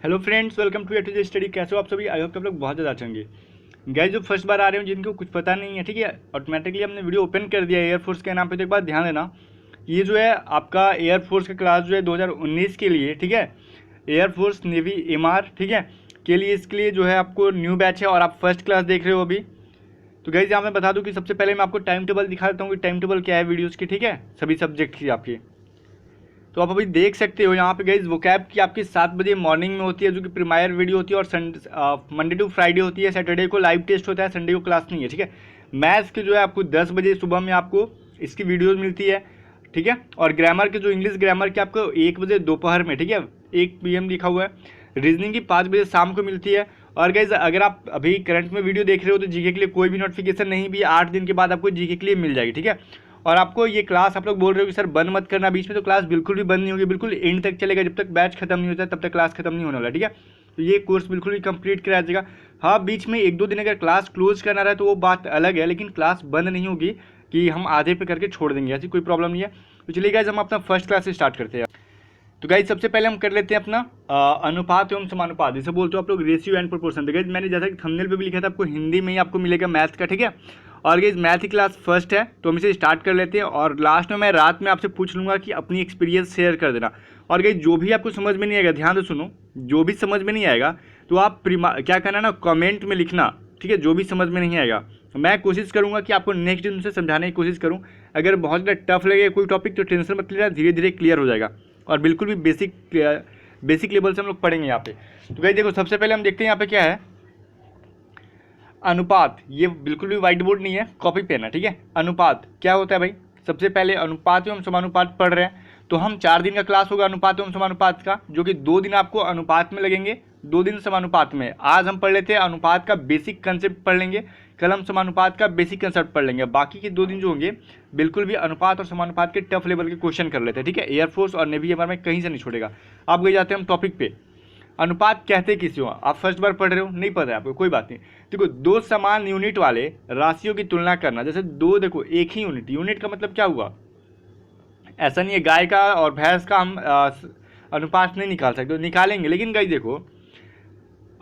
Hello friends, welcome to to study. कैसे हो आप सभी? आई होप आप लोग बहुत ज़्यादा अच्छे होंगे। गाइस, जो फर्स्ट बार आ रहे हो जिनको कुछ पता नहीं है, ठीक है, ऑटोमेटिकली हमने वीडियो ओपन कर दिया एयरफोर्स के नाम पे। तो एक बात ध्यान देना, ये जो है आपका एयरफोर्स का क्लास जो है 2019 के लिए, ठीक है, एयरफोर्स नेवी एमआर, ठीक है, के लिए, इसके लिए जो है आपको न्यू बैच है और आप फर्स्ट क्लास देख रहे हो अभी। तो गाइस, यहाँ मैं बता दूँ कि सबसे पहले मैं आपको टाइम टेबल दिखा देता हूँ कि टाइम टेबल क्या है वीडियोज़ की, ठीक है, सभी सब्जेक्ट की आपकी। तो आप अभी देख सकते हो यहाँ पे गाइज वोकैब की आपकी 7 बजे मॉर्निंग में होती है, जो कि प्रीमायर वीडियो होती है, और मंडे टू फ्राइडे होती है। सैटरडे को लाइव टेस्ट होता है, संडे को क्लास नहीं है, ठीक है। मैथ्स की जो है आपको 10 बजे सुबह में आपको इसकी वीडियोज मिलती है, ठीक है। और ग्रामर के जो इंग्लिश ग्रामर की आपको 1 बजे दोपहर में, ठीक है, 1 PM लिखा हुआ है। रीजनिंग की 5 बजे शाम को मिलती है। और गाइज अगर आप अभी करंट में वीडियो देख रहे हो तो जीके के लिए कोई भी नोटिफिकेशन नहीं भी 8 दिन के बाद आपको जीके के लिए मिल जाएगी, ठीक है। और आपको ये क्लास आप लोग बोल रहे हो कि सर बंद मत करना बीच में, तो क्लास बिल्कुल भी बंद नहीं होगी, बिल्कुल एंड तक चलेगा। जब तक बैच खत्म नहीं होता तब तक क्लास खत्म नहीं होने वाला, ठीक है। तो ये कोर्स बिल्कुल भी कंप्लीट कराया जाएगा। हाँ, बीच में 1-2 दिन अगर क्लास क्लोज करना रहा तो वो बात अलग है, लेकिन क्लास बंद नहीं होगी कि हम आधे पे करके छोड़ देंगे, ऐसी कोई प्रॉब्लम नहीं है। तो चलिए गाइज, हम अपना फर्स्ट क्लास से स्टार्ट करते हैं। तो गाइज सबसे पहले हम कर लेते हैं अपना अनुपात एवं समानुपात, जिसे बोलते हो आप लोग रेशियो एंड प्रोपोर्शन। तो गाइज मैंने जैसा कि थंबनेल पे भी लिखा था, आपको हिंदी में ही आपको मिलेगा मैथ का, ठीक है। और गाइज मैथ की क्लास फर्स्ट है, तो हम इसे स्टार्ट कर लेते हैं। और लास्ट में मैं रात में आपसे पूछ लूँगा कि अपनी एक्सपीरियंस शेयर कर देना। और गाइज जो भी आपको समझ में नहीं आएगा, ध्यान से सुनो, जो भी समझ में नहीं आएगा तो आप क्या करना ना, कमेंट में लिखना, ठीक है, जो भी समझ में नहीं आएगा। मैं कोशिश करूँगा कि आपको नेक्स्ट दिन से समझाने की कोशिश करूँ। अगर बहुत ज़्यादा टफ लगे कोई टॉपिक तो टेंशन मत लेना, धीरे धीरे क्लियर हो जाएगा। और बिल्कुल भी बेसिक लेवल से हम लोग पढ़ेंगे यहाँ पे। तो गाइस देखो, सबसे पहले हम देखते हैं यहाँ पे क्या है, अनुपात। ये बिल्कुल भी व्हाइट बोर्ड नहीं है, कॉपी पेन है, ठीक है। अनुपात क्या होता है भाई? सबसे पहले अनुपात एवं समानुपात पढ़ रहे हैं, तो हम 4 दिन का क्लास होगा अनुपात एवं समानुपात का, जो कि 2 दिन आपको अनुपात में लगेंगे, 2 दिन समानुपात में। आज हम पढ़ लेते हैं अनुपात का बेसिक कंसेप्ट पढ़ लेंगे, कल हम समानुपात का बेसिक कंसेप्ट पढ़ लेंगे। बाकी के 2 दिन जो होंगे बिल्कुल भी अनुपात और समानुपात के टफ लेवल के क्वेश्चन कर लेते हैं, ठीक है। एयरफोर्स और नेवी एमआर में कहीं से नहीं छोड़ेगा। आप गए जाते हैं हम टॉपिक पे। अनुपात कहते किसी हो? आप फर्स्ट बार पढ़ रहे हो, नहीं पता है आपको, कोई बात नहीं। देखो, 2 समान यूनिट वाले राशियों की तुलना करना। जैसे 2, देखो एक ही यूनिट, यूनिट का मतलब क्या हुआ? ऐसा नहीं है गाय का और भैंस का हम अनुपात नहीं निकाल सकते, निकालेंगे, लेकिन गाइस देखो,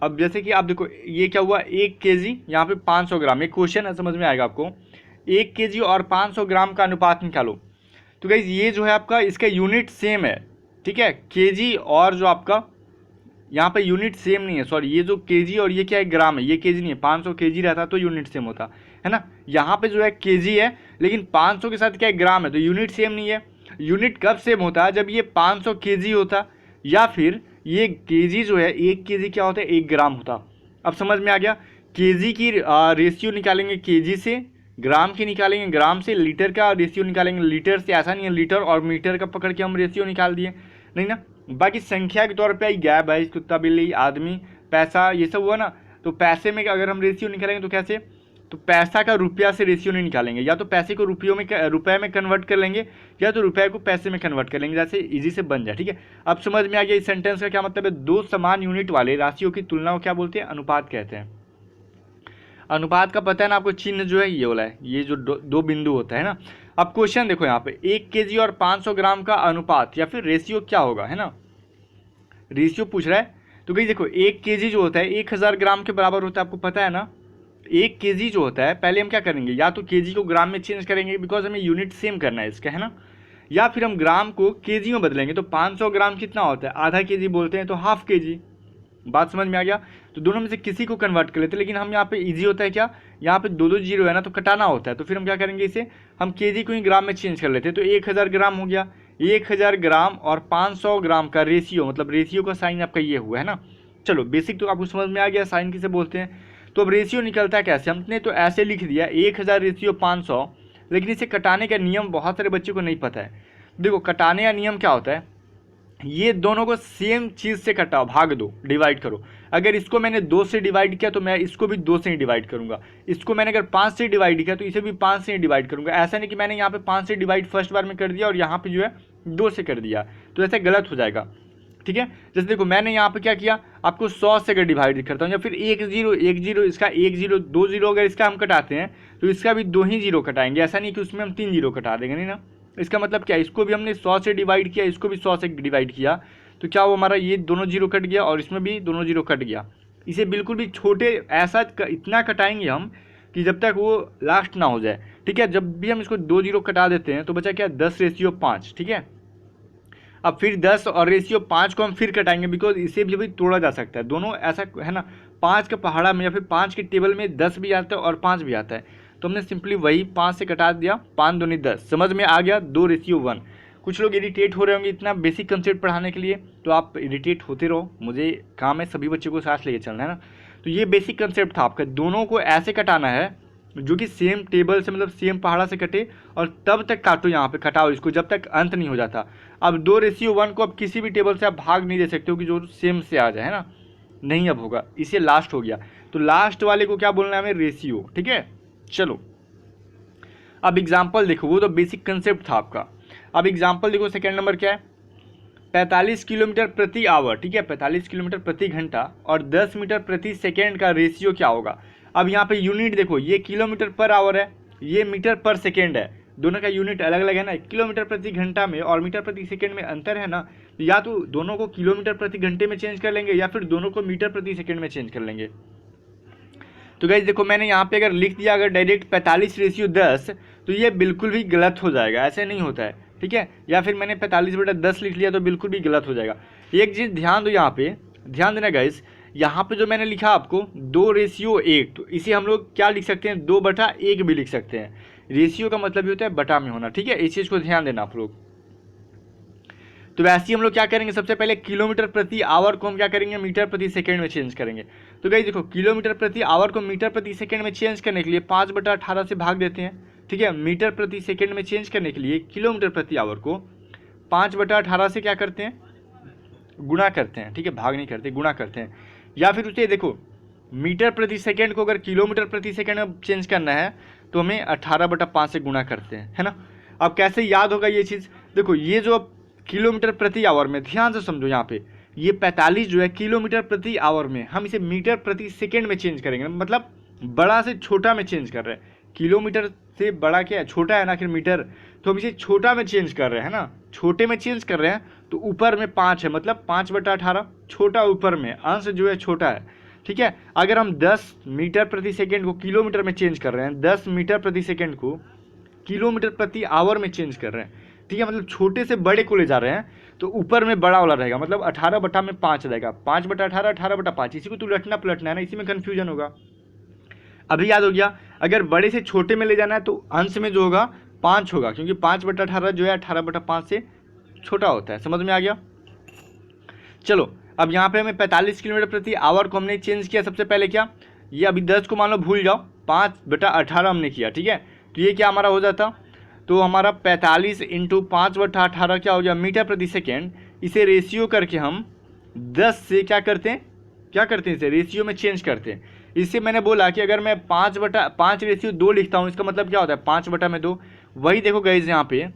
अब जैसे कि आप देखो ये क्या हुआ, 1 kg, यहाँ पे 500 ग्राम। एक क्वेश्चन है, समझ में आएगा आपको। 1 kg और 500 ग्राम का अनुपात निकालो। तो गाइज ये जो है आपका, इसका यूनिट सेम है, ठीक है। केजी और जो आपका यहाँ पे यूनिट सेम नहीं है, सॉरी, ये जो केजी और ये क्या है, ग्राम है, ये केजी नहीं है। 500 केजी रहता तो यूनिट सेम होता है ना। यहाँ पे जो है केजी है, लेकिन 500 के साथ क्या है, ग्राम है, तो यूनिट सेम नहीं है। यूनिट कब सेम होता है? जब ये 500 केजी होता, या फिर ये केजी जो है, 1 केजी क्या होता है, 1 ग्राम होता। अब समझ में आ गया। केजी की रेशियो निकालेंगे केजी से, ग्राम की निकालेंगे ग्राम से, लीटर का रेशियो निकालेंगे लीटर से। ऐसा नहीं है लीटर और मीटर का पकड़ के हम रेशियो निकाल दिए, नहीं ना। बाकी संख्या के तौर पे आई गाय, भैंस, कुत्ता, बिल्ली, आदमी, पैसा, ये सब हुआ ना। तो पैसे में अगर हम रेशियो निकालेंगे तो कैसे? तो पैसा का रुपया से रेशियो नहीं निकालेंगे, या तो पैसे को रुपये में कन्वर्ट कर लेंगे, या तो रुपये को पैसे में कन्वर्ट कर लेंगे, जैसे इजी से बन जाए, ठीक है। अब समझ में आ गया इस सेंटेंस का क्या मतलब है। 2 समान यूनिट वाले राशियों की तुलना को क्या बोलते हैं? अनुपात कहते हैं। अनुपात का पता है ना आपको, चिन्ह जो है ये वाला है, ये जो दो बिंदु होता है ना। अब क्वेश्चन देखो यहाँ पे, 1 kg और 500 ग्राम का अनुपात या फिर रेशियो क्या होगा, है ना, रेशियो पूछ रहा है। तो कहीं देखो, 1 kg जो होता है 1000 ग्राम के बराबर होता है, आपको पता है ना। 1 kg जो होता है, पहले हम क्या करेंगे, या तो kg को ग्राम में चेंज करेंगे, बिकॉज हमें यूनिट सेम करना है इसका, है ना। या फिर हम ग्राम को kg में बदलेंगे। तो 500 ग्राम कितना होता है? आधा kg बोलते हैं, तो हाफ kg। बात समझ में आ गया। तो दोनों में से किसी को कन्वर्ट कर लेते हैं, लेकिन हम यहाँ पे इजी होता है क्या, यहाँ पे 2 जीरो है ना, तो कटाना होता है। तो फिर हम क्या करेंगे, इसे हम केजी को ही ग्राम में चेंज कर लेते हैं। तो 1000 ग्राम हो गया। 1000 ग्राम और 500 ग्राम का रेशियो, मतलब रेशियो का साइन आपका ये हुआ, है ना। चलो, बेसिक तो आपको समझ में आ गया, साइन किसे बोलते हैं। तो अब रेशियो निकलता है कैसे? हमने तो ऐसे लिख दिया 1000 रेशियो 500, लेकिन इसे कटाने का नियम बहुत सारे बच्चों को नहीं पता है। देखो, कटाने का नियम क्या होता है, ये दोनों को सेम चीज़ से कटाओ, भाग दो, डिवाइड करो। अगर इसको मैंने 2 से डिवाइड किया तो मैं इसको भी 2 से ही डिवाइड करूंगा। इसको मैंने अगर 5 से डिवाइड किया तो इसे भी 5 से ही डिवाइड करूंगा। ऐसा नहीं कि मैंने यहाँ पे 5 से डिवाइड फर्स्ट बार में कर दिया और यहाँ पे जो है 2 से कर दिया, तो ऐसे गलत हो जाएगा, ठीक है। जैसे देखो, मैंने यहाँ पे क्या किया, आपको 100 से अगर डिवाइड करता हूँ, या फिर 1 0 1 0, इसका 1 0 2 0, अगर इसका हम कटाते हैं तो इसका भी 2 ही जीरो कटाएंगे। ऐसा नहीं कि उसमें हम 3 जीरो कटा देंगे, नहीं ना। इसका मतलब क्या है, इसको भी हमने 100 से डिवाइड किया, इसको भी 100 से डिवाइड किया, तो क्या हुआ हमारा, ये दोनों जीरो कट गया और इसमें भी दोनों जीरो कट गया। इसे बिल्कुल भी छोटे ऐसा इतना कटाएंगे हम कि जब तक वो लास्ट ना हो जाए, ठीक है। जब भी हम इसको 2 जीरो कटा देते हैं तो बचा क्या, 10:5, ठीक है। अब फिर 10 और रेशियो 5 को हम फिर कटाएंगे, बिकॉज इसे भी तोड़ा जा सकता है, दोनों ऐसा है ना। 5 के पहाड़ा में या फिर 5 के टेबल में 10 भी आता है और 5 भी आता है, तो हमने सिंपली वही 5 से कटा दिया, 5 दूनी 10, समझ में आ गया, 2:1। कुछ लोग इरिटेट हो रहे होंगे इतना बेसिक कंसेप्ट पढ़ाने के लिए, तो आप इरिटेट होते रहो, मुझे काम है सभी बच्चों को साथ लेके चलना है ना। तो ये बेसिक कंसेप्ट था आपका, दोनों को ऐसे कटाना है जो कि सेम टेबल से मतलब सेम पहाड़ा से कटे, और तब तक काटो, यहाँ पे कटाओ इसको जब तक अंत नहीं हो जाता। अब 2:1 को अब किसी भी टेबल से आप भाग नहीं दे सकते हो कि जो सेम से आ जाए, है ना, नहीं अब होगा, इसे लास्ट हो गया। तो लास्ट वाले को क्या बोलना है हमें, रेशियो, ठीक है। चलो अब एग्जाम्पल देखो, वो तो बेसिक कंसेप्ट था आपका। अब एग्जाम्पल देखो, सेकेंड नंबर क्या है, 45 किलोमीटर प्रति आवर, ठीक है, 45 किलोमीटर प्रति घंटा और 10 मीटर प्रति सेकेंड का रेशियो क्या होगा। अब यहाँ पे यूनिट देखो, ये किलोमीटर पर आवर है, ये मीटर पर सेकेंड है, दोनों का यूनिट अलग अलग है ना। किलोमीटर प्रति घंटा में और मीटर प्रति सेकेंड में अंतर है ना, या तो दोनों को किलोमीटर प्रति घंटे में चेंज कर लेंगे या फिर दोनों को मीटर प्रति सेकेंड में चेंज कर लेंगे। तो गाइस देखो, मैंने यहाँ पे अगर लिख दिया अगर डायरेक्ट 45:10, तो ये बिल्कुल भी गलत हो जाएगा, ऐसे नहीं होता है, ठीक है। या फिर मैंने 45/10 लिख लिया तो बिल्कुल भी गलत हो जाएगा। एक चीज़ ध्यान दो, यहाँ पे ध्यान देना गाइस, यहाँ पे जो मैंने लिखा आपको 2:1, तो इसे हम लोग क्या लिख सकते हैं, 2/1 भी लिख सकते हैं। रेशियो का मतलब ये होता है बटा में होना, ठीक है, इस चीज़ को ध्यान देना आप लोग। तो वैसे ही हम लोग क्या करेंगे, सबसे पहले किलोमीटर प्रति आवर को हम क्या करेंगे, मीटर प्रति सेकंड में चेंज करेंगे। तो गाइस देखो, किलोमीटर प्रति आवर को मीटर प्रति सेकंड में चेंज करने के लिए 5/18 से भाग देते हैं, ठीक है। मीटर प्रति सेकंड में चेंज करने के लिए किलोमीटर प्रति आवर को 5/18 से क्या करते हैं, गुणा करते हैं, ठीक है, भाग नहीं करते, गुणा करते हैं। या फिर उसे देखो, मीटर प्रति सेकंड को अगर किलोमीटर प्रति सेकंड में चेंज करना है तो हमें 18/5 से गुणा करते हैं, है ना। अब कैसे याद होगा ये चीज़, देखो ये जो किलोमीटर प्रति आवर में, ध्यान से समझो, यहाँ पे ये 45 जो है किलोमीटर प्रति आवर में, हम इसे मीटर प्रति सेकंड में चेंज करेंगे, मतलब बड़ा से छोटा में चेंज कर रहे हैं। किलोमीटर से बड़ा क्या है, छोटा है ना, फिर मीटर, तो हम इसे छोटा में चेंज कर रहे हैं ना, छोटे में चेंज कर रहे हैं। तो ऊपर में 5 है, मतलब 5/18, छोटा ऊपर में, अंश जो है छोटा है, ठीक है। अगर हम 10 मीटर प्रति सेकंड को किलोमीटर में चेंज कर रहे हैं, 10 मीटर प्रति सेकंड को किलोमीटर प्रति आवर में चेंज कर रहे हैं, ठीक है, मतलब छोटे से बड़े को ले जा रहे हैं, तो ऊपर में बड़ा वाला रहेगा, मतलब 18/5 रहेगा, 5/18, 18/5, इसी को तो उलटना पलटना है ना, इसी में कन्फ्यूजन होगा। अभी याद हो गया, अगर बड़े से छोटे में ले जाना है तो अंश में जो होगा 5 होगा, क्योंकि 5/18 जो है 18/5 से छोटा होता है, समझ में आ गया। चलो अब यहाँ पे हमें 45 किलोमीटर प्रति आवर को हमने चेंज किया, सबसे पहले क्या, ये अभी 10 को मान लो भूल जाओ, 5/18 हमने किया, ठीक है। तो ये क्या हमारा हो जाता, तो हमारा 45 × 5/18 क्या हो गया, मीटर प्रति सेकेंड। इसे रेशियो करके हम 10 से क्या करते हैं, इसे रेशियो में चेंज करते हैं। इससे मैंने बोला कि अगर मैं 5/5:2 लिखता हूँ, इसका मतलब क्या होता है, 5/2। वही देखो गाइस, यहाँ पे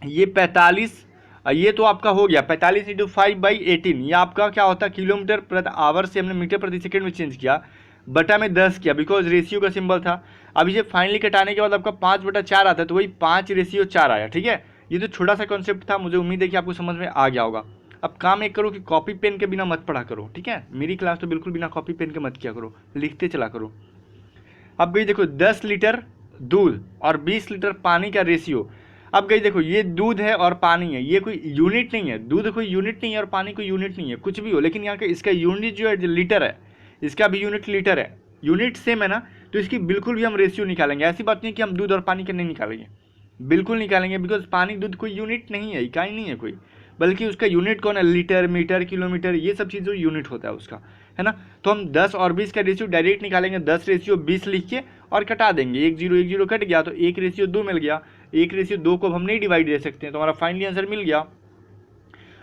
ये 45, ये तो आपका हो गया 45 × 5/18, ये आपका क्या होता है, किलोमीटर प्रति आवर से हमने मीटर प्रति सेकंड में चेंज किया, बटा में 10 किया, बिकॉज रेशियो का सिंबल था। अब इसे फाइनली कटाने के बाद आपका 5/4 आता है, तो वही 5:4 आया, ठीक है। ये तो छोटा सा कॉन्सेप्ट था, मुझे उम्मीद है कि आपको समझ में आ गया होगा। अब काम एक करो कि कॉपी पेन के बिना मत पढ़ा करो, ठीक है, मेरी क्लास तो बिल्कुल बिना कॉपी पेन के मत किया करो, लिखते चला करो। अब गई देखो, 10 लीटर दूध और 20 लीटर पानी का रेशियो। अब गई देखो, ये दूध है और पानी है, ये कोई यूनिट नहीं है, दूध कोई यूनिट नहीं है और पानी कोई यूनिट नहीं है, कुछ भी हो, लेकिन यहाँ का इसका यूनिट जो है लीटर है, इसका भी यूनिट लीटर है, यूनिट सेम है ना, तो इसकी बिल्कुल भी हम रेशियो निकालेंगे। ऐसी बात नहीं कि हम दूध और पानी का नहीं निकालेंगे, बिल्कुल निकालेंगे, बिकॉज पानी दूध कोई यूनिट नहीं है, इकाई नहीं है कोई, बल्कि उसका यूनिट कौन है, लीटर, मीटर, किलोमीटर, ये सब चीज़ों यूनिट होता है उसका, है ना। तो हम 10 और 20 का रेशियो डायरेक्ट निकालेंगे, 10:20 लिख के और कटा देंगे, 1 0 कट गया, तो 1:2 मिल गया, 1:2 को हम नहीं डिवाइड दे सकते हैं, तो हमारा फाइनली आंसर मिल गया।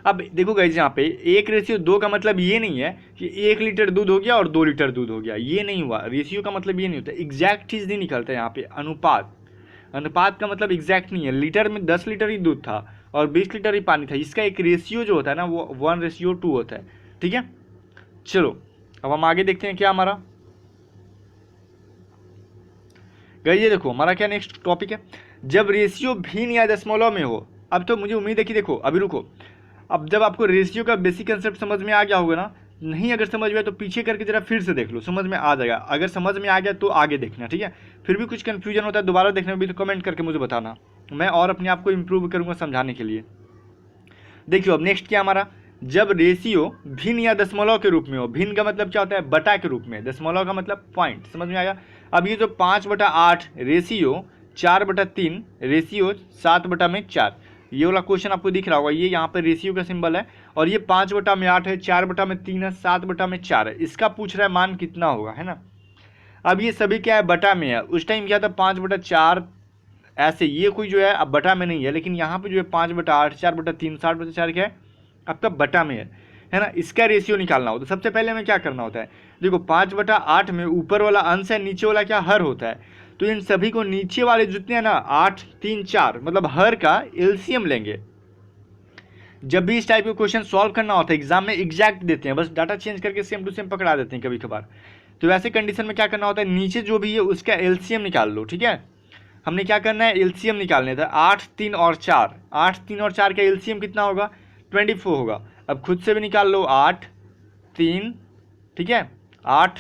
अब देखो गाइस, यहाँ पे 1:2 का मतलब ये नहीं है कि 1 लीटर दूध हो गया और 2 लीटर दूध हो गया, ये नहीं हुआ। रेशियो का मतलब ये नहीं होता, एग्जैक्ट चीज़ नहीं निकलता है यहाँ पे। अनुपात का मतलब एग्जैक्ट नहीं है। लीटर में 10 लीटर ही दूध था और 20 लीटर ही पानी था, इसका एक रेशियो जो होता है ना, वो 1:2 होता है, ठीक है। चलो अब हम आगे देखते हैं क्या हमारा गाइस, ये देखो हमारा क्या नेक्स्ट टॉपिक है, जब रेशियो भिन्न या दशमलव में हो। अब तो मुझे उम्मीद है कि देखो, अभी रुको, अब जब आपको रेशियो का बेसिक कंसेप्ट समझ में आ गया होगा ना, नहीं अगर समझ में आया तो पीछे करके जरा फिर से देख लो, समझ में आ जाएगा। अगर समझ में आ गया तो आगे देखना, ठीक है। फिर भी कुछ कन्फ्यूजन होता है दोबारा देखने में भी तो कमेंट करके मुझे बताना, मैं और अपने आप को इम्प्रूव करूँगा समझाने के लिए। देखिए अब नेक्स्ट क्या हमारा, जब रेशियो भिन्न या दशमलव के रूप में हो, भिन्न का मतलब क्या होता है, बटा के रूप में, दशमलव का मतलब पॉइंट, समझ में आएगा। अब ये जो 5/8 रेशियो 4/3 रेशियो 7/4, ये वाला क्वेश्चन आपको दिख रहा होगा, ये यहाँ पर रेशियो का सिंबल है और ये 5/8 है, 4/3 है, 7/4 है, इसका पूछ रहा है मान कितना होगा, है ना। अब ये सभी क्या है, बटा में है। उस टाइम क्या था 5/4 ऐसे, ये कोई जो है अब बटा में नहीं है, लेकिन यहाँ पे जो है 5/8 4/3 7/4 क्या है आपका बटा में है ना। इसका रेशियो निकालना हो तो सबसे पहले हमें क्या करना होता है, देखो 5/8 में ऊपर वाला अंश है, नीचे वाला क्या हर होता है, तो इन सभी को नीचे वाले जितने हैं ना 8 3 4 मतलब हर का एलसीएम लेंगे। जब भी इस टाइप के क्वेश्चन सॉल्व करना होता है एग्जाम में एग्जैक्ट देते हैं, बस डाटा चेंज करके सेम टू सेम पकड़ा देते हैं कभी कभार, तो वैसे कंडीशन में क्या करना होता है, नीचे जो भी है उसका एलसीएम निकाल लो, ठीक है। हमने क्या करना है, एलसीएम निकालने था, 8 3 और 4, 8 3 और 4 का एलसीएम कितना होगा 24 होगा। अब खुद से भी निकाल लो 8 3, ठीक है, 8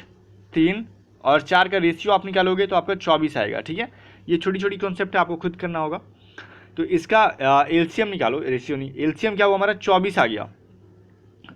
3 और 4 का रेशियो आप निकालोगे तो आपका 24 आएगा, ठीक है। ये छोटी छोटी कॉन्सेप्ट है, आपको खुद करना होगा। तो इसका एलसीएम निकालो, रेशियो नहीं, एलसीएम क्या हुआ हमारा 24 आ गया।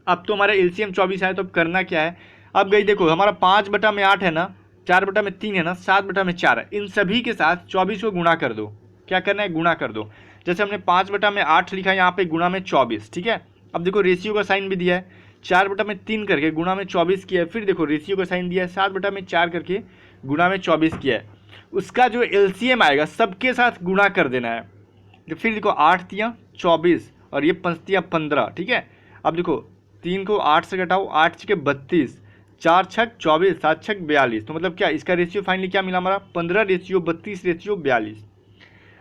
अब तो हमारा एलसीएम 24 आया, तो अब करना क्या है, अब गई देखो हमारा 5/8 है ना, 4/3 है ना, 7/4 है, इन सभी के साथ 24 को गुणा कर दो। क्या करना है, गुणा कर दो। जैसे हमने 5/8 लिखा है यहाँ पे गुणा में 24, ठीक है। अब देखो रेशियो का साइन भी दिया है, 4/3 करके गुणा में 24 किया है, फिर देखो रेशियो का साइन दिया है 7/4 करके गुणा में 24 किया है। उसका जो एलसीएम आएगा सबके साथ गुणा कर देना है। तो फिर देखो 8 तियाँ 24 और ये 5 तियाँ 15, ठीक है। अब देखो 3 को 8 से घटाओ, 8 छके 32, 4 छक 24, 7 छक 42, तो मतलब क्या इसका रेशियो फाइनली क्या मिला हमारा 15 रेशियो 32 रेशियो 42।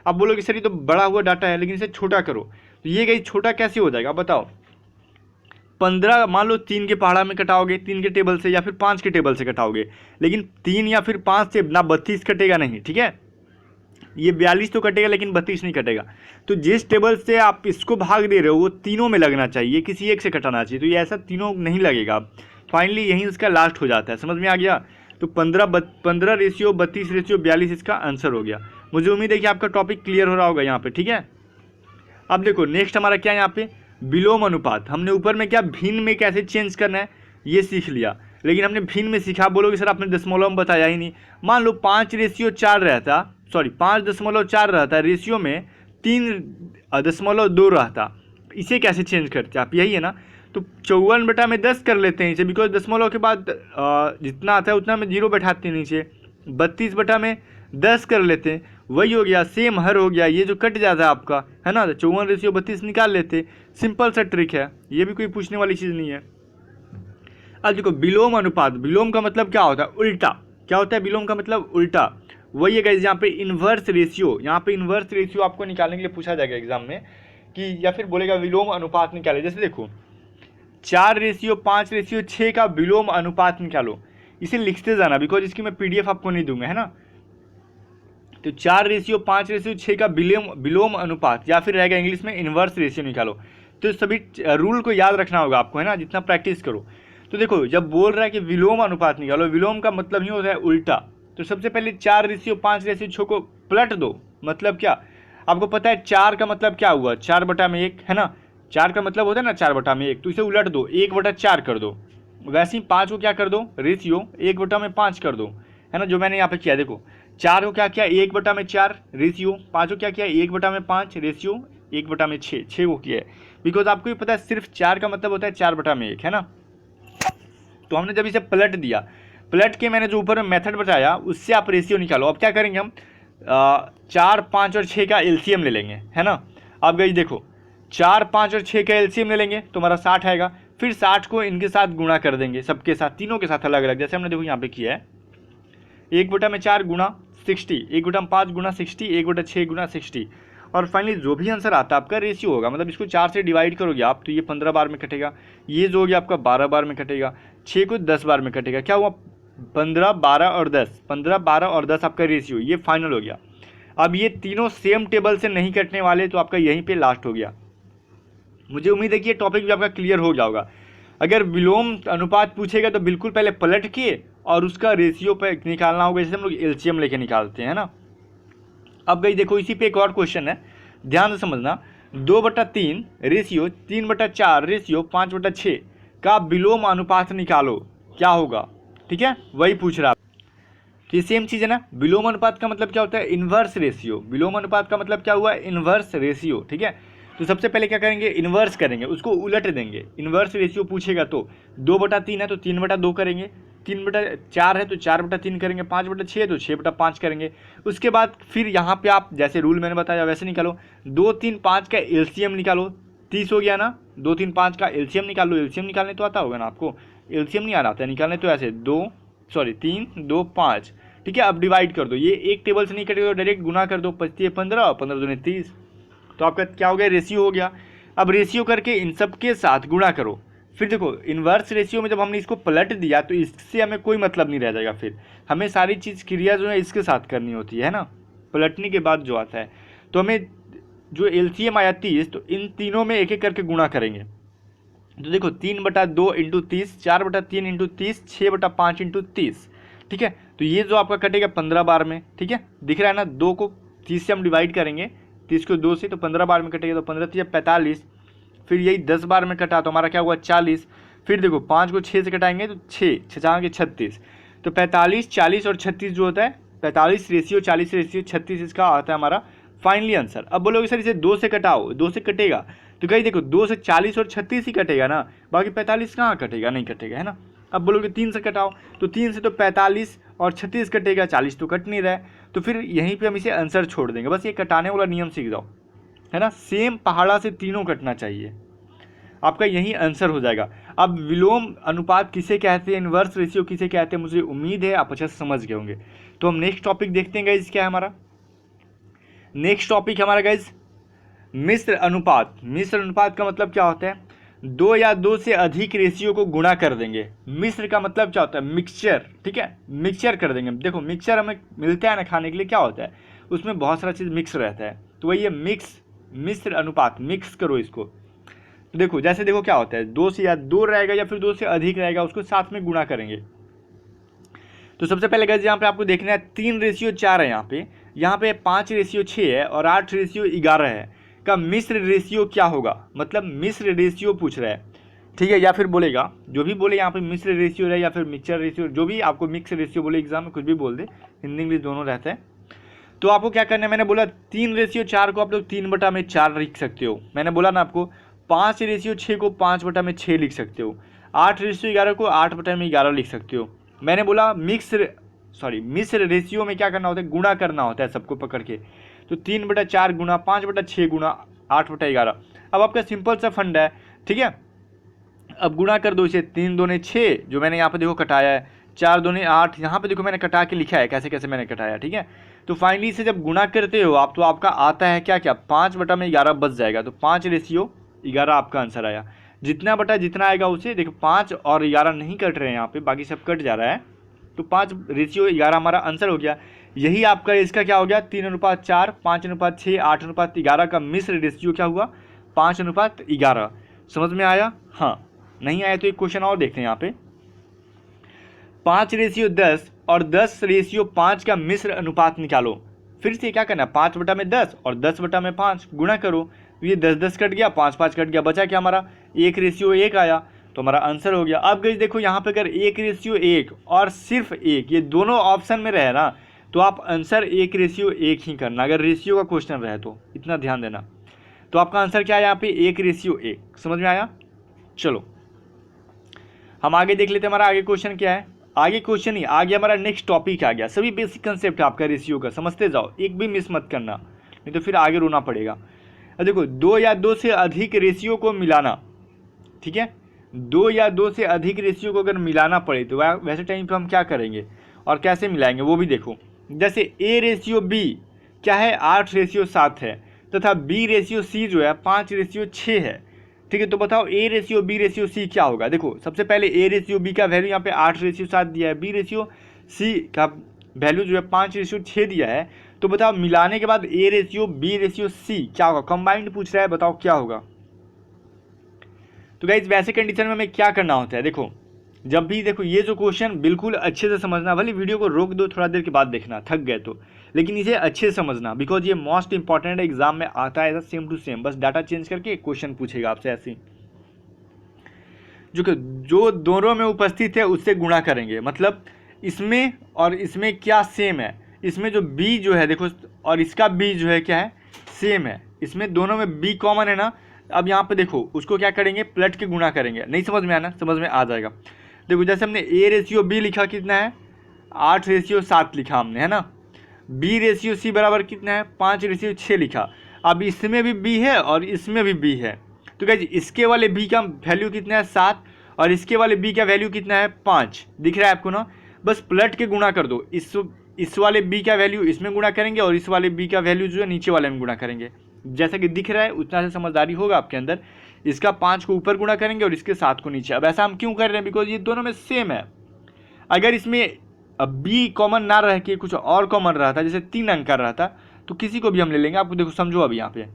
अब बोलोगे सर ये तो बड़ा हुआ डाटा है, लेकिन इसे छोटा करो, तो ये गई छोटा कैसे हो जाएगा बताओ। 15 मान लो 3 के पहाड़ा में कटाओगे, 3 के टेबल से या फिर 5 के टेबल से कटाओगे, लेकिन 3 या फिर 5 से ना 32 कटेगा नहीं, ठीक है। ये 42 तो कटेगा लेकिन 32 नहीं कटेगा। तो जिस टेबल से आप इसको भाग दे रहे हो वो तीनों में लगना चाहिए, किसी एक से कटाना चाहिए, तो ये ऐसा तीनों नहीं लगेगा। फाइनली यहीं इसका लास्ट हो जाता है, समझ में आ गया। तो 15 रेशियो 32 रेशियो 42 इसका आंसर हो गया। मुझे उम्मीद है कि आपका टॉपिक क्लियर हो रहा होगा यहाँ पे, ठीक है। अब देखो नेक्स्ट हमारा क्या है यहाँ पे, विलोम अनुपात। हमने ऊपर में क्या भिन्न में कैसे चेंज करना है ये सीख लिया, लेकिन हमने भिन्न में सीखा। बोलोगे सर आपने दशमलव में बताया ही नहीं। मान लो 5/4 रहता, सॉरी 5.4 रहता, रेशियो में 3.2 रहता, इसे कैसे चेंज करते आप, यही है ना। तो 54/10 कर लेते हैं इसे, बिकॉज दशमलव के बाद जितना आता है उतना में 0 बैठाते हैं नीचे। 32/10 कर लेते हैं, वही हो गया, सेम हर हो गया, ये जो कट जाता है आपका, है ना। 54/32 निकाल लेते, सिंपल सा ट्रिक है, ये भी कोई पूछने वाली चीज़ नहीं है। अब देखो विलोम अनुपात, विलोम का मतलब क्या होता है, उल्टा। क्या होता है विलोम का मतलब उल्टा, वही है गाइस। यहाँ पे इन्वर्स रेशियो, यहाँ पे इन्वर्स रेशियो आपको निकालने के लिए पूछा जाएगा एग्जाम में कि, या फिर बोलेगा विलोम अनुपात निकाले। जैसे देखो 4/5/6 का विलोम अनुपात निकालो, इसे लिखते जाना, बिकॉज इसकी मैं पीडीएफ आपको नहीं दूंगा, है ना। तो 4/5/6 का विलोम अनुपात, या फिर रहेगा इंग्लिश में इन्वर्स रेशियो निकालो। तो सभी रूल को याद रखना होगा आपको, है ना, जितना प्रैक्टिस करो। तो देखो जब बोल रहा है कि विलोम अनुपात निकालो, विलोम का मतलब ही होता है उल्टा। तो सबसे पहले 4/5/6 को पलट दो, मतलब क्या आपको पता है 4 का मतलब क्या हुआ, 4/1, है ना। 4 का मतलब होता है ना 4/1, तो इसे उलट दो, 1/4 कर दो। वैसे ही 5 को क्या कर दो, रेशियो 1/5 कर दो, है ना, जो मैंने यहाँ पे किया। देखो 4 को क्या किया 1/4 रेशियो, 5 को क्या किया 1/5 रेशियो 1/6, 6 को किया है, बिकॉज आपको भी पता है सिर्फ 4 का मतलब होता है 4/1, है ना। तो हमने जब इसे पलट दिया, पलट के मैंने जो ऊपर में मेथड बताया उससे आप रेशियो निकालो। अब क्या करेंगे हम 4 5 और 6 का एलसीएम ले लेंगे, है ना। अब गई देखो 4 5 और 6 का एलसीएम ले लेंगे तो हमारा 60 आएगा, फिर 60 को इनके साथ गुणा कर देंगे, सबके साथ, तीनों के साथ अलग अलग। जैसे हमने देखो यहाँ पे किया है 1/4 गुणा 60, 1/5 गुणा 60, 1/6 गुणा 60, और फाइनली जो भी आंसर आता है आपका रेशियो होगा। मतलब इसको 4 से डिवाइड करोगे आप तो ये 15 बार में कटेगा, ये जो हो गया आपका 12 बार में कटेगा, 6 को 10 बार में कटेगा। क्या हुआ 15 12 और 10, 15 12 और 10 आपका रेशियो, ये फाइनल हो गया। अब ये तीनों सेम टेबल से नहीं कटने वाले, तो आपका यहीं पे लास्ट हो गया। मुझे उम्मीद है कि ये टॉपिक भी आपका क्लियर हो गया होगा। अगर विलोम अनुपात पूछेगा तो बिल्कुल पहले पलट के और उसका रेशियो पे निकालना होगा, जैसे हम लोग एलसीएम लेके निकालते हैं ना। अब गई देखो, इसी पे एक और क्वेश्चन है, ध्यान से समझना। 2/3 रेशियो 3/4 रेशियो 5/6 का विलोम अनुपात निकालो, क्या होगा। ठीक है, वही पूछ रहा है। तो ये सेम चीज़ है ना। विलोम अनुपात का मतलब क्या होता है, इन्वर्स रेशियो। विलोम अनुपात का मतलब क्या हुआ, इन्वर्स रेशियो। ठीक है, तो सबसे पहले क्या करेंगे, इन्वर्स करेंगे, उसको उलट देंगे। इन्वर्स रेशियो पूछेगा तो 2/3 है तो 3/2 करेंगे, 3/4 है तो 4/3 करेंगे, 5/6 है तो 6/5 करेंगे। उसके बाद फिर यहाँ पे आप जैसे रूल मैंने बताया वैसे निकालो। 2, 3, 5 का एलसीएम निकालो, 30 हो गया ना। 2, 3, 5 का एलसीएम निकालो। एलसीएम निकालने तो आता होगा ना आपको, एलसीएम नहीं आ रहा था निकालने, तो ऐसे 3, 2, 5। ठीक है, अब डिवाइड कर दो, ये एक टेबल से नहीं कटेगा तो डायरेक्ट गुना कर दो, 25 15, 15 दूनी 30। तो आपका क्या हो गया, रेशियो हो गया। अब रेशियो करके इन सब के साथ गुणा करो। फिर देखो इन्वर्स रेशियो में जब हमने इसको पलट दिया तो इससे हमें कोई मतलब नहीं रह जाएगा, फिर हमें सारी चीज़ क्रिया जो है इसके साथ करनी होती है ना, पलटने के बाद जो आता है। तो हमें जो एलसीएम आया 30, तो इन तीनों में एक एक करके गुणा करेंगे। तो देखो 3/2 इंटू 30, 4/3 इंटू 30, 6/5 इंटू 30। ठीक है, तो ये जो आपका कटेगा 15 बार में। ठीक है, दिख रहा है ना, 2 को 30 से हम डिवाइड करेंगे, 30 को 2 से, तो 15 बार में कटेगा, तो 15 3 45। फिर यही 10 बार में कटा तो हमारा क्या हुआ, 40। फिर देखो 5 को 6 से कटाएंगे तो 6 6 के 36, तो 45, 40 और 36 जो होता है 45 रेशियो 40 रेशियो 36, इसका आता है हमारा फाइनली आंसर। अब बोलोगे सर इसे 2 से कटाओ, 2 से कटेगा, तो कहीं देखो 2 से 40 और 36 ही कटेगा ना, बाकी 45 कहाँ कटेगा, नहीं कटेगा, है ना। अब बोलोगे 3 से कटाओ, तो 3 से तो 45 और 36 कटेगा, 40 तो कट नहीं रहा है, तो फिर यहीं पे हम इसे आंसर छोड़ देंगे। बस ये कटाने वाला नियम सीख जाओ, है ना। सेम पहाड़ा से तीनों कटना चाहिए, आपका यही आंसर हो जाएगा। अब विलोम अनुपात किसे कहते हैं, इन्वर्स रेशियो किसे कहते हैं, मुझे उम्मीद है आप अच्छे से समझ गए होंगे। तो हम नेक्स्ट टॉपिक देखते हैं गाइज, क्या है हमारा नेक्स्ट टॉपिक हमारा गाइज, मिश्र अनुपात। मिश्र अनुपात का मतलब क्या होता है, 2 या 2 से अधिक रेशियो को गुणा कर देंगे। मिश्र का मतलब क्या होता है, मिक्सचर। ठीक है, मिक्सचर कर देंगे। देखो मिक्सचर हमें मिलता है ना खाने के लिए, क्या होता है उसमें बहुत सारा चीज़ मिक्स रहता है, तो वही है मिश्र अनुपात, मिक्स करो इसको। तो देखो जैसे देखो क्या होता है, 2 से या 2 रहेगा या फिर 2 से अधिक रहेगा, उसको साथ में गुणा करेंगे। तो सबसे पहले गाइस यहाँ पे आपको देखना है 3:4 है, यहाँ पे 5:6 है और 8:11 है का मिश्र रेशियो क्या होगा, मतलब मिश्र रेशियो पूछ रहा है। ठीक है, या फिर बोलेगा, जो भी बोले यहाँ पे मिश्र रेशियो रहे या फिर मिक्सचर रेशियो, जो भी आपको मिक्स रेशियो बोले एग्जाम में कुछ भी बोल दे, हिंदी इंग्लिश दोनों रहता है। तो आपको क्या करना है, मैंने बोला 3:4 को आप लोग 3/4 लिख सकते हो। मैंने बोला ना आपको 5:6 को 5/6 लिख सकते हो, 8:11 को 8/11 लिख सकते हो। मैंने बोला मिश्र रेशियो में क्या करना होता है, गुणा करना होता है सबको पकड़ के। तो 3/4 गुणा 5/6 गुणा 8/11। अब आपका सिंपल सा फंड है। ठीक है, अब गुणा कर दो इसे, 3 दूने 6 जो मैंने यहाँ पे देखो कटाया है, 4 दूने 8 यहाँ पे देखो मैंने कटा के लिखा है कैसे कैसे मैंने कटाया। ठीक है, तो फाइनली इसे जब गुणा करते हो आप तो आपका आता है क्या क्या, 5/11 बच जाएगा। तो 5:11 आपका आंसर आया। जितना बटा जितना आएगा उसे देखो, 5 और 11 नहीं कट रहे हैं यहाँ पे, बाकी सब कट जा रहा है, तो 5:11 हमारा आंसर हो गया। यही आपका इसका क्या हो गया, 3:4, 5:6, 8:11 का मिश्र रेशियो क्या हुआ, 5:11। समझ में आया, हाँ नहीं आया तो एक क्वेश्चन और देखते हैं यहाँ पे, 5:10 और 10:5 का मिश्र अनुपात निकालो। फिर से क्या करना है, 5/10 और 10/5 गुणा करो। ये 10 कट गया, 5 कट गया, बचा क्या हमारा 1:1 आया, तो हमारा आंसर हो गया। अब गाइस देखो यहाँ पे अगर 1:1 और सिर्फ 1 ये दोनों ऑप्शन में रहे ना, तो आप आंसर 1:1 ही करना, अगर रेशियो का क्वेश्चन रहे तो इतना ध्यान देना। तो आपका आंसर क्या है यहाँ पे 1:1। समझ में आया, चलो हम आगे देख लेते हैं हमारा आगे क्वेश्चन क्या है। आगे क्वेश्चन ही आगे हमारा नेक्स्ट टॉपिक आ गया, सभी बेसिक कंसेप्ट आपका रेशियो का समझते जाओ, एक भी मिस मत करना, नहीं तो फिर आगे रोना पड़ेगा। अब देखो 2 या 2 से अधिक रेशियो को मिलाना। ठीक है, 2 या 2 से अधिक रेशियो को अगर मिलाना पड़े तो वैसे टाइम पे हम क्या करेंगे और कैसे मिलाएंगे वो भी देखो। जैसे A:B क्या है, 8:7 है, तथा B:C जो है 5:6 है। ठीक है, तो बताओ A:B:C क्या होगा। देखो सबसे पहले A:B का वैल्यू यहाँ पे 8:7 दिया है, B:C का वैल्यू जो है 5:6 दिया है। तो बताओ मिलाने के बाद A:B:C क्या होगा, कंबाइंड पूछ रहा है, बताओ क्या होगा। तो गाइज वैसे कंडीशन में हमें क्या करना होता है, देखो जब भी देखो ये जो क्वेश्चन बिल्कुल अच्छे से समझना, भले वीडियो को रोक दो थोड़ा देर के बाद देखना थक गए तो, लेकिन इसे अच्छे से समझना बिकॉज ये मोस्ट इंपॉर्टेंट एग्जाम में आता है, ऐसा सेम टू सेम, बस डाटा चेंज करके क्वेश्चन पूछेगा आपसे ऐसे, जो दोनों में उपस्थित है उससे गुणा करेंगे, मतलब इसमें और इसमें क्या सेम है, इसमें जो b जो है देखो और इसका b जो है क्या है सेम है, इसमें दोनों में b कॉमन है ना। अब यहाँ पे देखो उसको क्या करेंगे, पलट के गुणा करेंगे, नहीं समझ में आना, समझ में आ जाएगा। देखो जैसे हमने a/b लिखा कितना है 8/7 लिखा हमने, है ना। b/c बराबर कितना है 5/6 लिखा। अब इसमें भी b है और इसमें भी b है, तो क्या इसके वाले b का वैल्यू कितना है 7 और इसके वाले b का वैल्यू कितना है 5, दिख रहा है आपको ना। बस पलट के गुणा कर दो, इस वाले b का वैल्यू इसमें गुणा करेंगे और इस वाले b का वैल्यू जो है नीचे वाले में गुणा करेंगे, जैसा कि दिख रहा है उतना से समझदारी होगा आपके अंदर। इसका 5 को ऊपर गुणा करेंगे और इसके 7 को नीचे। अब ऐसा हम क्यों कर रहे हैं, बिकॉज ये दोनों में सेम है। अगर इसमें b कॉमन ना रह के कुछ और कॉमन रहा था, जैसे 3 अंक का रहा था, तो किसी को भी हम ले लेंगे। आपको देखो समझो, अब यहाँ पे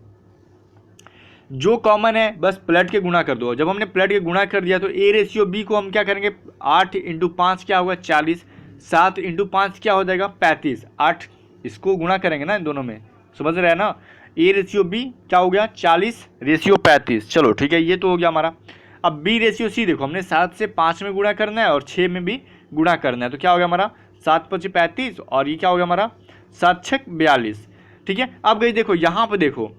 जो कॉमन है बस पलट के गुणा कर दो। जब हमने पलट के गुणा कर दिया तो a/b को हम क्या करेंगे 8 × 5 क्या होगा 40, 7 × 5 क्या हो जाएगा 35, 8 इसको गुणा करेंगे ना इन दोनों में, समझ रहे हैं ना। a/b क्या हो गया 40/35। चलो ठीक है, ये तो हो गया हमारा। अब b/c देखो हमने 7 से 5 में गुणा करना है और 6 में भी गुणा करना है, तो क्या हो गया हमारा 7×5 = 35 और ये क्या हो गया हमारा 7×6 = 42। ठीक है, अब गई देखो यहाँ पे देखो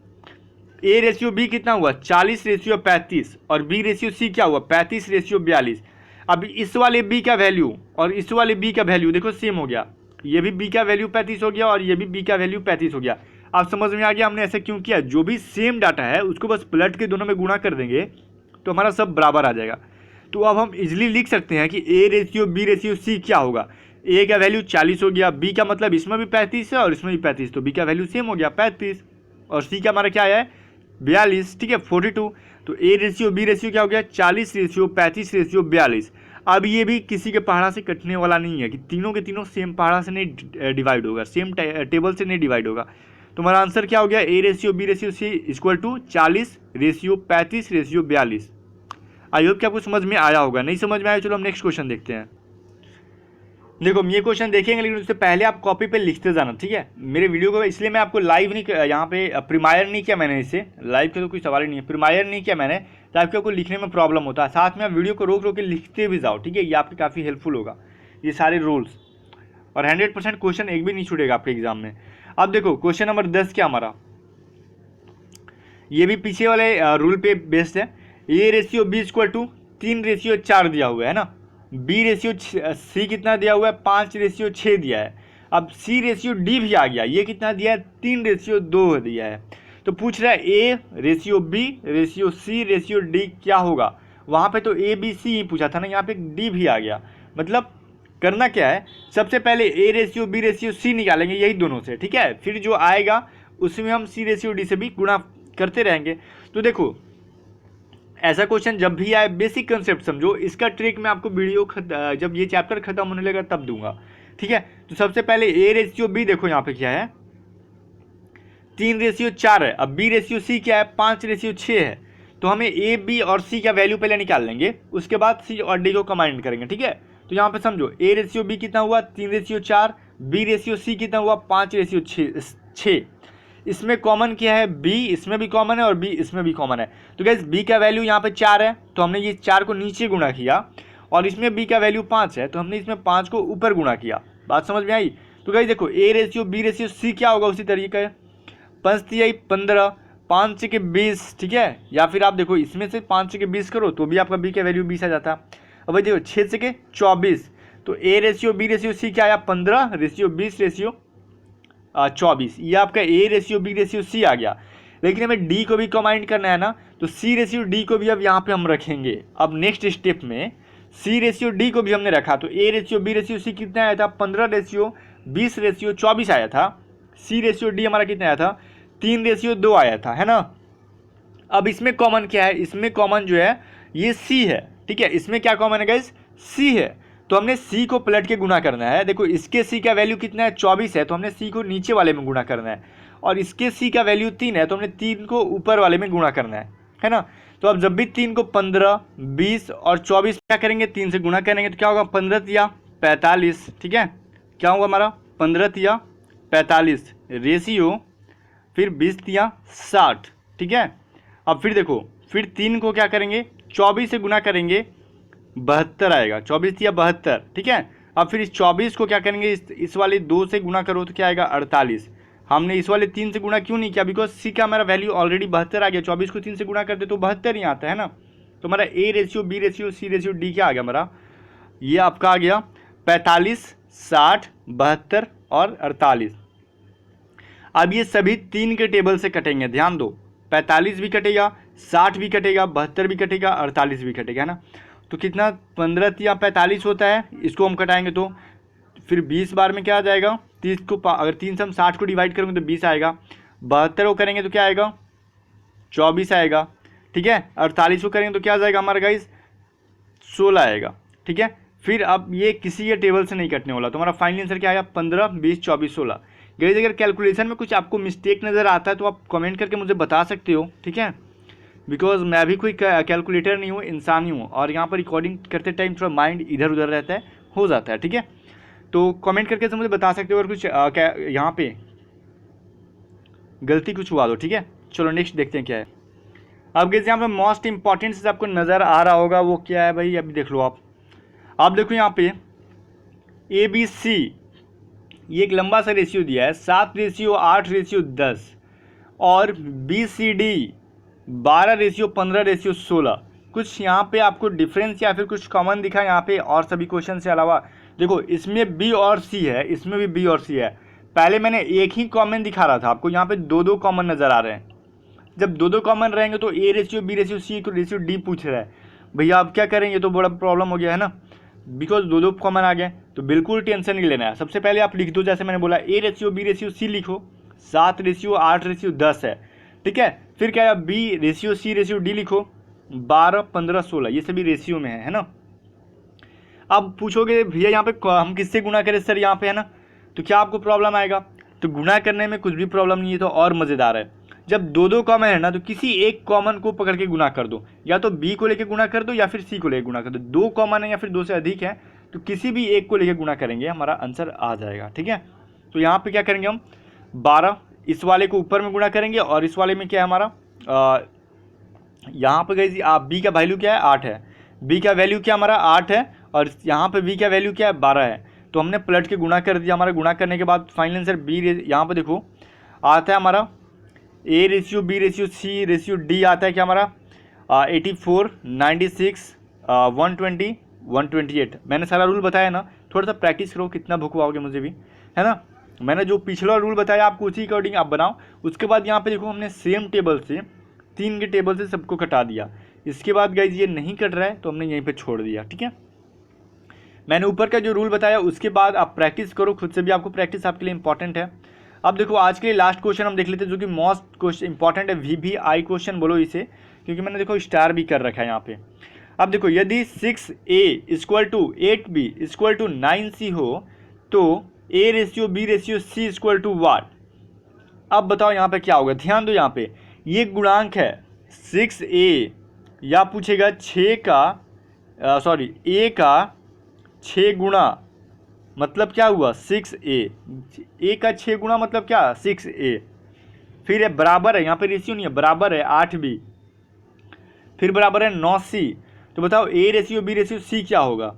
a/b कितना हुआ 40/35 और b/c क्या हुआ 35/42। अब इस वाले b का वैल्यू और इस वाले b का वैल्यू देखो सेम हो गया, ये भी b का वैल्यू 35 हो गया और ये भी b का वैल्यू 35 हो गया। अब समझ में आ गया हमने ऐसा क्यों किया, जो भी सेम डाटा है उसको बस पलट के दोनों में गुणा कर देंगे तो हमारा सब बराबर आ जाएगा। तो अब हम इजिली लिख सकते हैं कि a/b/c क्या होगा, a का वैल्यू 40 हो गया, b का मतलब इसमें भी 35 है और इसमें भी 35, तो b का वैल्यू सेम हो गया 35 और c का हमारा क्या है 42। ठीक है 42, तो a/b क्या हो गया 40/35/42। अब ये भी किसी के पहाड़ा से कटने वाला नहीं है कि तीनों के तीनों सेम पहाड़ा से नहीं डिवाइड होगा, सेम टेबल से नहीं डिवाइड होगा। तुम्हारा आंसर क्या हो गया a/b/c equal to 40/35/42। I hope कि आपको समझ में आया होगा, नहीं समझ में आया चलो हम नेक्स्ट क्वेश्चन देखते हैं। देखो हम ये क्वेश्चन देखेंगे लेकिन उससे पहले आप कॉपी पे लिखते जाना, ठीक है। मेरे वीडियो को इसलिए मैं आपको लाइव नहीं यहाँ पे प्रीमायर नहीं किया मैंने, इसे लाइव का तो कोई सवाल ही नहीं है, प्रीमायर नहीं किया मैंने ताकि आपको लिखने में प्रॉब्लम होता है। साथ में आप वीडियो को रोक रोक के लिखते भी जाओ, ठीक है, ये आपके काफ़ी हेल्पफुल होगा ये सारे रूल्स, और 100% क्वेश्चन एक भी नहीं छूटेगा आपके एग्जाम में। अब देखो क्वेश्चन नंबर 10 क्या हमारा, ये भी पीछे वाले रूल पे बेस्ड है। a/b = 3/4 दिया हुआ है ना, b/c कितना दिया हुआ है 5/6 दिया है। अब c/d भी आ गया, ये कितना दिया है 3/2 दिया है। तो पूछ रहा है a/b/c/d क्या होगा, वहाँ पे तो a b c ही पूछा था ना, यहाँ पे d भी आ गया। मतलब करना क्या है, सबसे पहले a/b/c निकालेंगे यही दोनों से, ठीक है, फिर जो आएगा उसमें हम c/d से भी गुणा करते रहेंगे। तो देखो ऐसा क्वेश्चन जब भी आए बेसिक कंसेप्ट समझो, इसका ट्रिक मैं आपको वीडियो जब ये चैप्टर खत्म होने लगा तब दूंगा, ठीक है। तो सबसे पहले a/b देखो यहाँ पे क्या है 3/4 है, अब b/c क्या है 5/6 है, तो हमें a b और c का वैल्यू पहले निकाल लेंगे, उसके बाद c और d को कंबाइन करेंगे, ठीक है। तो यहाँ पे समझो a/b कितना हुआ 3/4, b/c कितना हुआ 5/6। इसमें कॉमन क्या है b, इसमें भी कॉमन है और b इसमें भी कॉमन है। तो गाइस b का वैल्यू यहाँ पे 4 है, तो हमने ये 4 को नीचे गुणा किया, और इसमें b का वैल्यू 5 है तो हमने इसमें 5 को ऊपर गुणा किया। बात समझ में आई। तो गाइस देखो a/b/c क्या होगा उसी तरीके 5×3=15, 5×6=20, ठीक है। या फिर आप देखो इसमें से 5×6=20 करो तो भी आपका b का वैल्यू 20 आ जाता। अब भाई देखो 6×6=24, तो a/b/c क्या आया 15/20/24, ये आपका a/b/c आ गया। लेकिन हमें d को भी कंबाइन करना है ना, तो c/d को भी अब यहाँ पे हम रखेंगे। अब नेक्स्ट स्टेप में c/d को भी हमने रखा, तो a/b/c कितना आया था 15/20/24 आया था, c/d हमारा कितना आया था 3/2 आया था, है ना। अब इसमें कॉमन क्या है, इसमें कॉमन जो है ये c है, ठीक है। इसमें क्या कॉमन है गाइस c है, तो हमने c को पलट के गुणा करना है। देखो इसके c का वैल्यू कितना है 24 है, तो हमने c को नीचे वाले में गुणा करना है, और इसके c का वैल्यू 3 है तो हमने 3 को ऊपर वाले में गुणा करना है ना। तो अब जब भी 3 को 15, 20 और 24 क्या करेंगे, 3 से गुणा करेंगे तो क्या होगा, 15 तिया 45, ठीक है। क्या होगा हमारा 15 तिया 45 रेशियो फिर 20 तिया 60, ठीक है। अब फिर देखो, फिर 3 को क्या करेंगे 24 से गुना करेंगे 72 आएगा, 24 तिया 72, ठीक है। अब फिर इस 24 को क्या करेंगे, इस वाले 2 से गुना करो तो क्या आएगा 48। हमने इस वाले 3 से गुणा क्यों नहीं किया, बिकॉज सी का हमारा वैल्यू ऑलरेडी 72 आ गया, 24 को 3 से गुणा करते तो 72 ही आता है ना। तो हमारा A ratio, B ratio, C ratio, D क्या आ गया हमारा, ये आपका आ गया 45, 60, 72 और 48। अब ये सभी 3 के टेबल से कटेंगे, ध्यान दो, 45 भी कटेगा, 60 भी कटेगा, 72 भी कटेगा, 48 भी कटेगा, है ना। तो कितना 15 या 45 होता है, इसको हम कटाएंगे तो फिर 20 बार में क्या आ जाएगा, 30 को अगर 3 से हम 60 को डिवाइड करेंगे तो 20 आएगा, 72 को करेंगे तो क्या आएगा 24 आएगा, ठीक है। 48 को करेंगे तो क्या आ जाएगा हमारा गाइस 16 आएगा, ठीक है। फिर अब ये किसी के टेबल से नहीं कटने वाला, तो हमारा फाइनल आंसर क्या आएगा 15, 20, 24, 16। गाइस अगर कैलकुलेशन में कुछ आपको मिस्टेक नज़र आता है तो आप कमेंट करके मुझे बता सकते हो, ठीक है। बिकॉज मैं भी कोई कैलकुलेटर नहीं हूँ, इंसान ही हूँ, और यहाँ पर रिकॉर्डिंग करते टाइम थोड़ा माइंड इधर उधर रहता है, हो जाता है, ठीक है। तो कमेंट करके तो मुझे बता सकते हो अगर कुछ यहाँ पे गलती कुछ हुआ तो, ठीक है। चलो नेक्स्ट देखते हैं क्या है। अब गाइस यहाँ पे मोस्ट इंपॉर्टेंट से आपको नज़र आ रहा होगा वो क्या है भाई, अभी देख लो आप देखो यहाँ पे ABC ये एक लंबा सा रेशियो दिया है, 7 रेशियो 8 रेशियो 10, और BCD 12 रेशियो 15 रेशियो 16। कुछ यहाँ पे आपको डिफरेंस या फिर कुछ कॉमन दिखा यहाँ पे और सभी क्वेश्चन से अलावा। देखो इसमें B और C है, इसमें भी B और C है। पहले मैंने एक ही कॉमन दिखा रहा था आपको, यहाँ पे 2-2 कॉमन नज़र आ रहे हैं। जब 2-2 कॉमन रहेंगे तो A ratio B ratio C को रेशियो D पूछ रहा है, भैया आप क्या करेंगे, तो बड़ा प्रॉब्लम हो गया है ना, बिकॉज 2-2 कॉमन आ गए। तो बिल्कुल टेंशन नहीं लेना है, सबसे पहले आप लिख दो, जैसे मैंने बोला A ratio B ratio C लिखो, 7 रेशियो 8 रेशियो 10 है, ठीक है। फिर क्या है B ratio C ratio D लिखो, 12, 15, 16, ये सभी रेशियो में है ना। अब पूछोगे भैया यहाँ पे हम किससे गुना करें सर यहाँ पे, है ना, तो क्या आपको प्रॉब्लम आएगा, तो गुना करने में कुछ भी प्रॉब्लम नहीं है, तो और मज़ेदार है। जब 2-2 कॉमन है ना तो किसी एक कॉमन को पकड़ के गुना कर दो, या तो B को लेके गुना कर दो या फिर C को लेके गुना कर दो। 2 कॉमन है या फिर 2 से अधिक है तो किसी भी एक को लेके गुना करेंगे, हमारा आंसर आ जाएगा, ठीक है। तो यहाँ पे क्या करेंगे हम 12, इस वाले को ऊपर में गुना करेंगे, और इस वाले में क्या है हमारा यहाँ पे गई B का वैल्यू क्या है 8 है, B का वैल्यू क्या हमारा 8 है, और यहाँ पे B का वैल्यू क्या है 12 है। तो हमने पलट के गुना कर दिया, हमारा गुना करने के बाद फाइनल आंसर B यहाँ पे देखो आता है हमारा A ratio B ratio C ratio D आता है क्या हमारा 84, 96, 120, 128। मैंने सारा रूल बताया ना, थोड़ा सा प्रैक्टिस करो, कितना भूख पाओगे मुझे भी, है ना। मैंने जो पिछला रूल बताया आपको उसी अकॉर्डिंग आप बनाओ। उसके बाद यहाँ पे देखो हमने सेम टेबल से 3 के टेबल से सबको कटा दिया। इसके बाद गाइज ये नहीं कट रहा है तो हमने यहीं पे छोड़ दिया, ठीक है। मैंने ऊपर का जो रूल बताया उसके बाद आप प्रैक्टिस करो खुद से भी, आपको प्रैक्टिस आपके लिए इंपॉर्टेंट है। अब देखो आज के लिए लास्ट क्वेश्चन हम देख लेते हैं, जो कि मोस्ट क्वेश्चन इंपॉर्टेंट है, VBI क्वेश्चन बोलो इसे, क्योंकि मैंने देखो स्टार भी कर रखा है यहाँ पे। अब देखो यदि 6A = 8B = 9C हो तो A ratio B ratio C = वाट। अब बताओ यहाँ पे क्या होगा, ध्यान दो, यहाँ पे ये गुणांक है 6A, या पूछेगा 6 का A का 6 गुणा, मतलब क्या हुआ 6A, A का 6 गुणा मतलब क्या 6A, फिर है बराबर है, यहाँ पे रेशियो नहीं है, बराबर है 8B, फिर बराबर है 9C। तो बताओ A ratio B ratio C क्या होगा।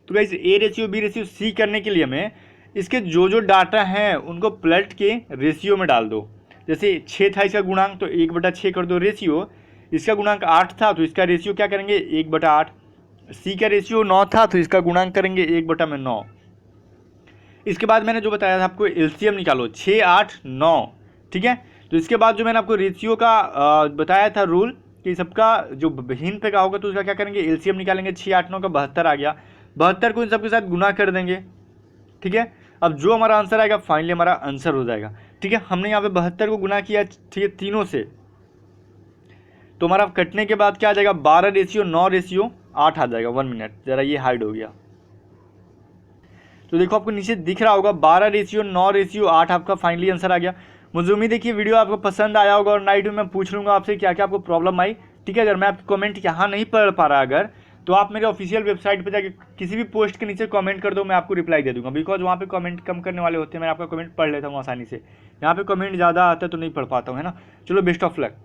तो guys A ratio B ratio C करने के लिए हमें इसके जो डाटा हैं उनको पलट के रेशियो में डाल दो। जैसे 6 था इसका गुणांक तो 1/6 कर दो रेशियो, इसका गुणांक 8 था तो इसका रेशियो क्या करेंगे 1/8, C का रेशियो 9 था तो इसका गुणांक करेंगे 1/9। इसके बाद मैंने जो बताया था आपको LCM निकालो 6, 8, 9, ठीक है। तो इसके बाद जो मैंने आपको रेशियो का बताया था रूल कि सबका जो भिन्न पे का होगा तो उसका क्या करेंगे LCM निकालेंगे, 6, 8, 9 का 72 आ गया, 72 को इन सबके साथ गुना कर देंगे, ठीक है। अब जो हमारा आंसर आएगा फाइनली हमारा आंसर हो जाएगा, ठीक है। हमने यहाँ पे 72 को गुना किया, ठीक है, तीनों से, तो हमारा कटने के बाद क्या आ जाएगा 12 रेशियो 9 रेशियो 8 आ जाएगा। 1 मिनट जरा ये हाइड हो गया, तो देखो आपको नीचे दिख रहा होगा 12 रेशियो 9 रेशियो 8 आपका फाइनली आंसर आ गया। मुझे उम्मीद है कि वीडियो आपको पसंद आया होगा, और नाइट में मैं पूछ लूँगा आपसे क्या क्या आपको प्रॉब्लम आई, ठीक है। अगर मैं आपकी कमेंट यहाँ नहीं पढ़ पा रहा अगर, तो आप मेरे ऑफिशियल वेबसाइट पे जाके किसी भी पोस्ट के नीचे कमेंट कर दो, मैं आपको रिप्लाई दे दूंगा। बिकॉज वहाँ पे कमेंट कम करने वाले होते हैं, मैं आपका कमेंट पढ़ लेता हूँ आसानी से। यहाँ पे कमेंट ज़्यादा आता है तो नहीं पढ़ पाता हूँ, है ना। चलो बेस्ट ऑफ लक।